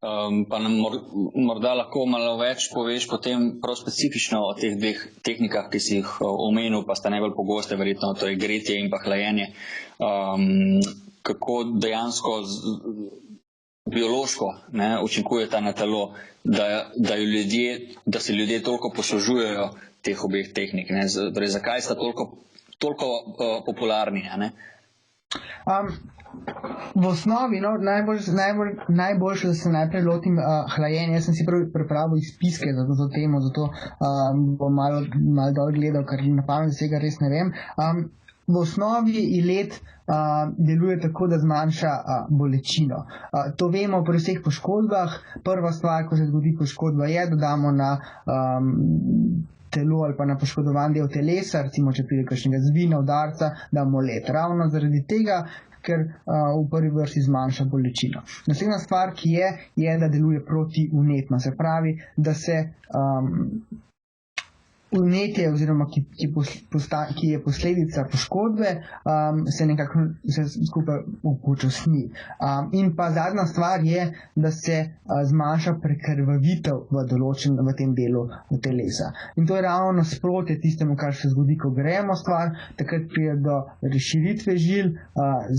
Pa nam morda lahko malo več poveš potem prav specifično o teh dveh tehnikah, ki si jih omenil, pa sta najbolj pogoste, verjetno, to je gretje in pa hlajenje. Kako dejansko biološko učinkujeta na telo, da se ljudje toliko poslužujejo teh obeh tehnik. Torej, zakaj sta toliko popularni? V osnovi, najboljše, da se najprej lotim hlajenja. Jaz sem si pripravil izpiske za to temo, zato bom malo dol gledal, ker na pamet vsega res ne vem. V osnovi ilet deluje tako, da zmanjša bolečino. To vemo pri vseh poškodbah. Prva stvar, ko se zgodi poškodba, je, da damo na telo ali pa na poškodovan del telesa, recimo če pride kakšnega zvina, udarca, damo led. Ravno zaradi tega, ker v prvi vrsti zmanjša bolečino. Naslednja stvar, ki je, da deluje protivnetno. Se pravi, da se vnetje oziroma ki je posledica poškodbe, se nekako vse skupaj upočasni. In pa zadnja stvar je, da se zmanjša prekrvavitev v tem delu telesa. In to je ravno nasprotje tistemu, kar se zgodi, ko gremo stvar, takrat pride do razširitve žil,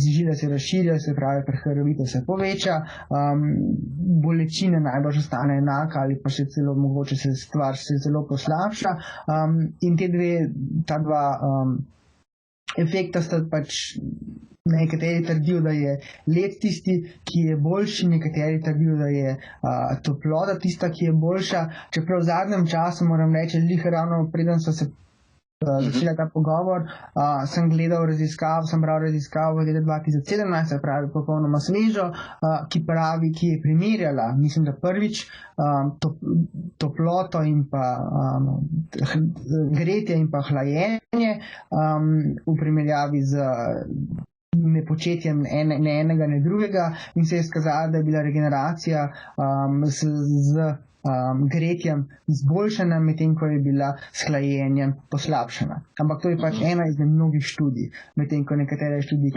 žile se razširijo, se pravi prekrvavitev se poveča, bolečina najbolj ostane enaka ali pa še celo mogoče se stvar zelo poslabša. In ta dva efekta sta pač, nekateri trdijo, da je led tisti, ki je boljši, nekateri trdijo, da je toplota tista, ki je boljša. Čeprav v zadnjem času moram reči, ravno preden so se začela ta pogovor, sem bral raziskavo v leta 2017, se pravi popolnoma svežo, ki je primerjala, mislim, da prvič, toploto in pa gretje in pa hlajenje v primerjavi z nepočetjem ne enega, ne drugega, in se je izkazalo, da je bila regeneracija z gretjem izboljšana, medtem ko je bila s hlajenjem poslabšana. Ampak to je pač ena izmed mnogih študij, medtem ko nekatere študije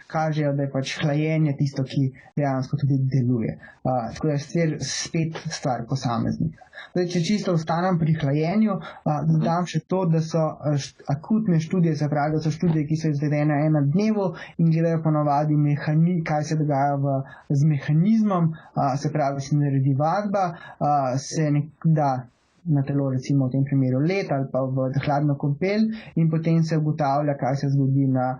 kažejo, da je pač hlajenje tisto, ki dejansko tudi deluje. Tako da je spet stvar posameznika. Zdaj, če čisto ostanem pri hlajenju, dodam še to, da so akutne študije, se pravi, da so študije, ki so izvedene na dnevu in gledajo ponovadi, kaj se dogaja z mehanizmom, se pravi, se naredi vadba, se da na telo recimo v tem primeru led ali pa v hladno kopel in potem se ugotavlja, kaj se zgodi na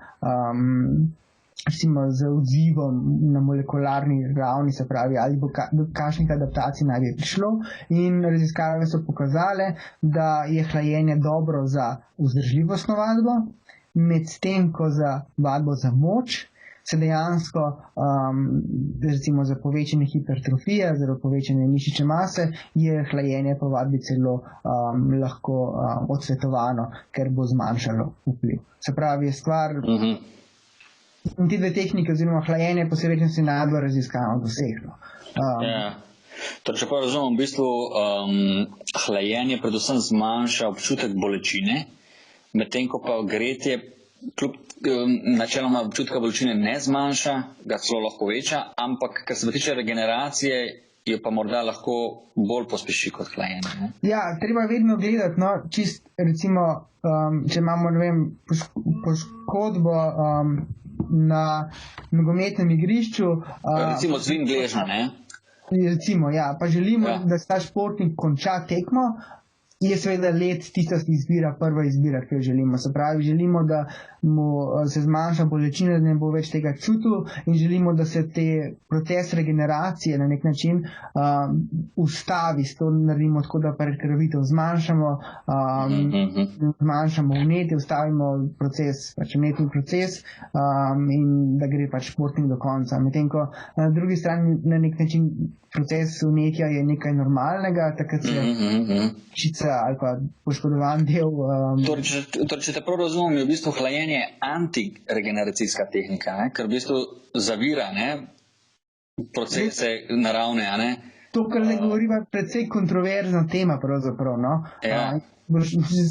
recimo z odzivom na molekularni ravni, se pravi, ali bo do kakšnih adaptacij naj bi prišlo, in raziskave so pokazale, da je hlajenje dobro za vzdržljivostno vadbo, medtem ko za vadbo za moč se dejansko recimo za povečanje hipertrofije, za povečanje mišične mase, je hlajenje po vadbi celo lahko odsvetovano, ker bo zmanjšalo vpliv. Se pravi, je stvar in te dve tehnike oziroma hlajenje posebej se najbolj raziskano doseglo. Torej, če pa razumem, v bistvu hlajenje predvsem zmanjša občutek bolečine, medtem ko pa gretje kljub načeloma občutka bolečine ne zmanjša, ga celo lahko veča, ampak kar se tiče regeneracije, jo pa morda lahko bolj pospeši kot hlajenje. Ja, treba vedno gledati, čist recimo, če imamo, ne vem, poškodbo na nogometnem igrišču. Recimo zvin gležnja, ne? Recimo, ja, pa želimo, da ta športnik konča tekmo, je seveda led tista prva izbira, ki jo želimo. Se pravi, želimo, da mu se zmanjša bolečina, da ne bo več tega čutil, in želimo, da se proces regeneracije na nek način ustavi. S to naredimo tako, da prekrvavitev zmanjšamo, zmanjšamo vnetje, ustavimo proces, pač vnetni proces, in da gre pač športnik do konca. Medtem ko na drugi strani na nek način proces vnetja je nekaj normalnega, takrat se mišica ali pa poškodovan del. Torej, če te prav razumem, je v bistvu hlajenje antiregeneracijska tehnika, ker v bistvu zavira procese naravne. To, kar ne govoriva, precej kontroverzna tema pravzaprav.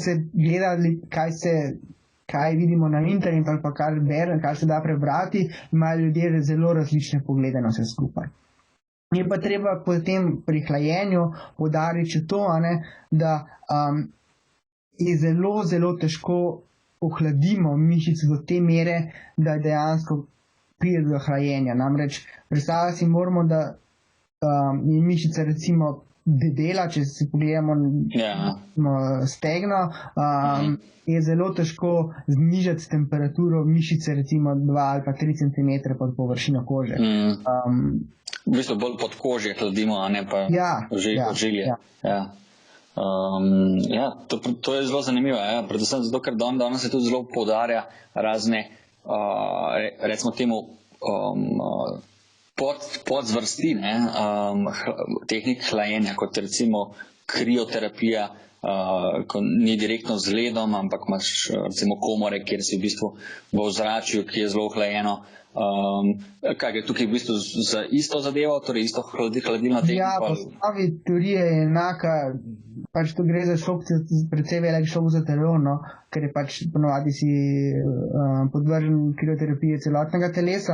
Se gledali, kaj vidimo na internetu ali pa kar se da prebrati, imajo ljudje zelo različne poglede na vse skupaj. Je pa treba potem pri hlajenju poudariti še to, da je zelo, zelo težko ohladimo mišice do te mere, da dejansko pride do hlajenja. Namreč predstavljati si moramo, da je mišica recimo debela, če si pogledamo stegno, je zelo težko znižati temperaturo mišice recimo 2 ali pa 3 cm pod površino kože. V bistvu bolj pod kožje hladimo, a ne pa žilje. To je zelo zanimivo, predvsem zato, ker danes se tudi zelo poudarja razne, recimo temu, podzvrsti tehnik hlajenja, kot recimo krioterapija, ko ni direktno z ledom, ampak imaš recimo komore, kjer si v bistvu v ozračju, ki je zelo hlajeno. Kaj je tukaj v bistvu za isto zadevo, torej isto hladilna tehnika? Po osnovi teorije je enaka, pač tu gre za šok, predvsej velik šok za telo, ker je pač ponovadi si podvržen krioterapiji celotnega telesa,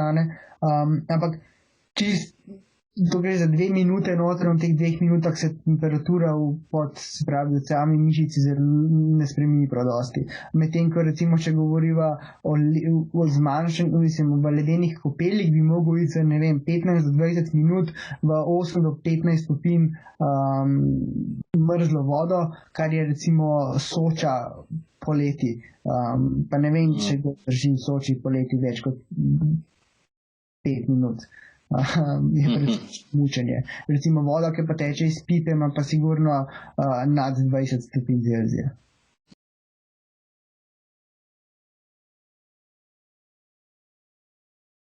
ampak to gre za 2 minute noter, v teh 2 minutah se temperatura pod sami mišici ne spremeni prav dosti. Medtem ko recimo, če govoriva o zmanjšanju, v ledenih kopeljih bi mogel iti za 15 do 20 minut v 8 do 15 stopinj mrzlo vodo, kar je recimo Soča poleti. Pa ne vem, če drži v Soči poleti več kot 5 minut. Je mučenje. Recimo voda, ki pa teče iz pipe, ima pa sigurno nad 20 stopinj Celzija.